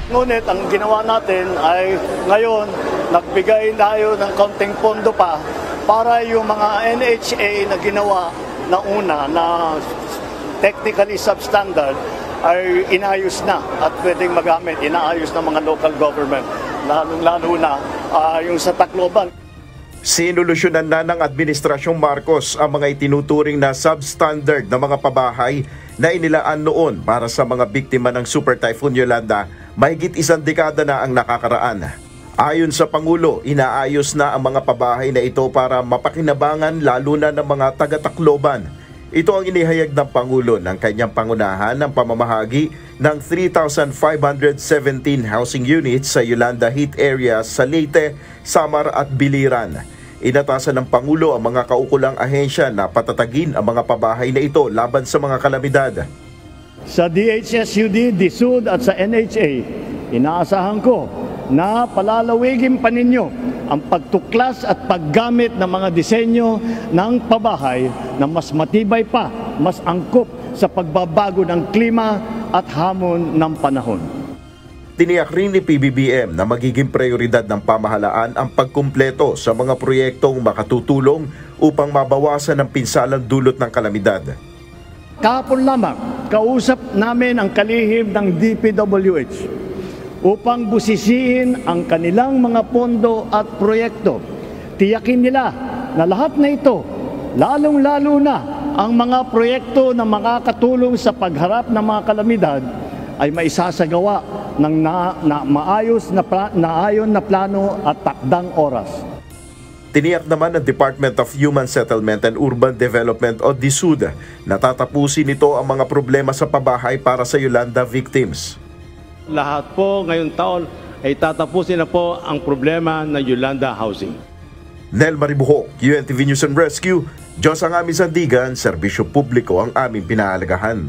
Ngunit ang ginawa natin ay ngayon nagbigay tayo ng kaunting pondo pa para yung mga NHA na ginawa na una na technically substandard ay inayos na at pwedeng magamit, inaayos ng mga local government, lalo na yung sa Tacloban. Sinolusyonan na ng Administrasyong Marcos ang mga itinuturing na substandard na mga pabahay na inilaan noon para sa mga biktima ng Super Typhoon Yolanda mahigit isang dekada na ang nakakaraan. Ayon sa Pangulo, inaayos na ang mga pabahay na ito para mapakinabangan lalo na ng mga taga-Tacloban. Ito ang inihayag ng Pangulo ng kanyang pangunahan ng pamamahagi ng 3,517 housing units sa Yolanda Heat Area sa Leyte, Samar at Biliran. Inatasan ng Pangulo ang mga kaukulang ahensya na patatagin ang mga pabahay na ito laban sa mga kalamidad. Sa DHSUD, DSUD at sa NHA, inaasahan ko na palalawigin pa ninyo ang pagtuklas at paggamit ng mga disenyo ng pabahay na mas matibay pa, mas angkop sa pagbabago ng klima at hamon ng panahon. Tiniyak rin ni PBBM na magiging prioridad ng pamahalaan ang pagkumpleto sa mga proyektong makatutulong upang mabawasan ang pinsalang dulot ng kalamidad. Kahapon lamang, kausap namin ang kalihim ng DPWH upang busisiin ang kanilang mga pondo at proyekto. Tiyakin nila na lahat na ito, lalong-lalo na ang mga proyekto na makakatulong sa pagharap ng mga kalamidad ay maisasagawa ng maayos na ayon na plano at takdang oras. Tiniyak naman ng Department of Human Settlement and Urban Development o DSUD na tatapusin nito ang mga problema sa pabahay para sa Yolanda victims. Lahat po ngayong taon ay tatapusin na po ang problema ng Yolanda Housing. Nel Maribuhok, UNTV News and Rescue, Diyos ang aming sandigan, serbisyo publiko ang aming pinahalagahan.